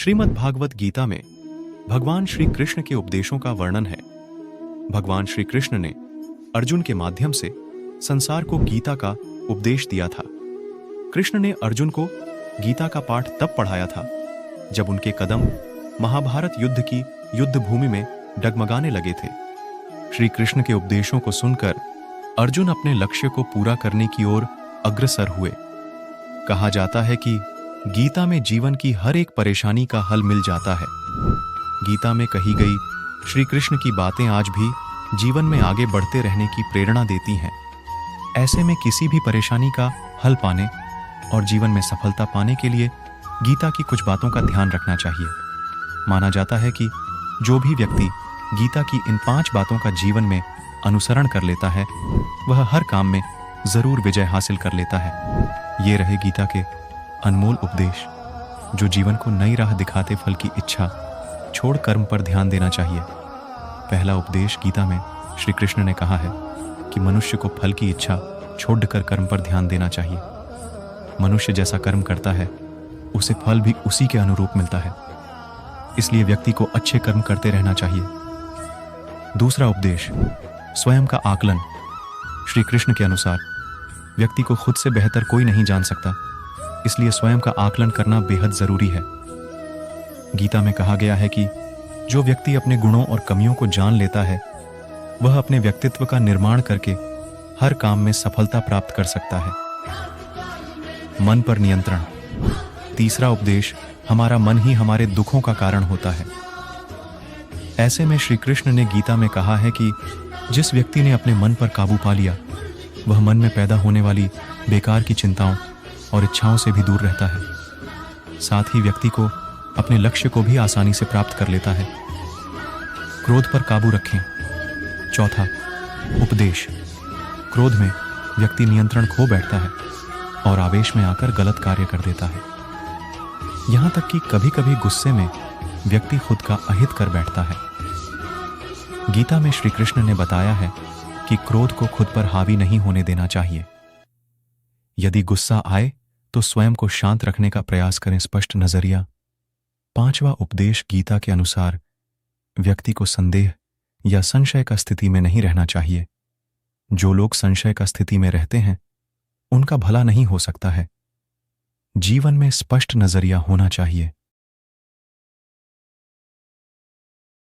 श्रीमद् भागवत गीता में भगवान श्री कृष्ण के उपदेशों का वर्णन है। भगवान श्री कृष्ण ने अर्जुन के माध्यम से संसार को गीता का उपदेश दिया था। कृष्ण ने अर्जुन को गीता का पाठ तब पढ़ाया था जब उनके कदम महाभारत युद्ध की युद्ध भूमि में डगमगाने लगे थे। श्री कृष्ण के उपदेशों को सुनकर अर्जुन अपने लक्ष्य को पूरा करने की ओर अग्रसर हुए। कहा जाता है कि गीता में जीवन की हर एक परेशानी का हल मिल जाता है। गीता में कही गई श्री कृष्ण की बातें आज भी जीवन में आगे बढ़ते रहने की प्रेरणा देती हैं। ऐसे में किसी भी परेशानी का हल पाने और जीवन में सफलता पाने के लिए गीता की कुछ बातों का ध्यान रखना चाहिए। माना जाता है कि जो भी व्यक्ति गीता की इन 5 बातों का जीवन में अनुसरण कर लेता है वह हर काम में जरूर विजय हासिल कर लेता है। ये रहे गीता के अनमोल उपदेश जो जीवन को नई राह दिखाते फल की इच्छा छोड़ कर्म पर ध्यान देना चाहिए। पहला उपदेश गीता में श्री कृष्ण ने कहा है कि मनुष्य को फल की इच्छा छोड़कर कर्म पर ध्यान देना चाहिए। मनुष्य जैसा कर्म करता है उसे फल भी उसी के अनुरूप मिलता है, इसलिए व्यक्ति को अच्छे कर्म करते रहना चाहिए। दूसरा उपदेश स्वयं का आकलन। श्री कृष्ण के अनुसार व्यक्ति को खुद से बेहतर कोई नहीं जान सकता, इसलिए स्वयं का आकलन करना बेहद जरूरी है। गीता में कहा गया है कि जो व्यक्ति अपने गुणों और कमियों को जान लेता है वह अपने व्यक्तित्व का निर्माण करके हर काम में सफलता प्राप्त कर सकता है। मन पर नियंत्रण। तीसरा उपदेश हमारा मन ही हमारे दुखों का कारण होता है। ऐसे में श्री कृष्ण ने गीता में कहा है कि जिस व्यक्ति ने अपने मन पर काबू पा लिया वह मन में पैदा होने वाली बेकार की चिंताओं और इच्छाओं से भी दूर रहता है। साथ ही व्यक्ति को अपने लक्ष्य को भी आसानी से प्राप्त कर लेता है। क्रोध पर काबू रखें। चौथा उपदेश क्रोध में व्यक्ति नियंत्रण खो बैठता है और आवेश में आकर गलत कार्य कर देता है। यहां तक कि कभी-कभी गुस्से में व्यक्ति खुद का अहित कर बैठता है। गीता में श्री कृष्ण ने बताया है कि क्रोध को खुद पर हावी नहीं होने देना चाहिए। यदि गुस्सा आए तो स्वयं को शांत रखने का प्रयास करें। स्पष्ट नजरिया। 5वां उपदेश गीता के अनुसार व्यक्ति को संदेह या संशय का स्थिति में नहीं रहना चाहिए। जो लोग संशय का स्थिति में रहते हैं उनका भला नहीं हो सकता है। जीवन में स्पष्ट नजरिया होना चाहिए।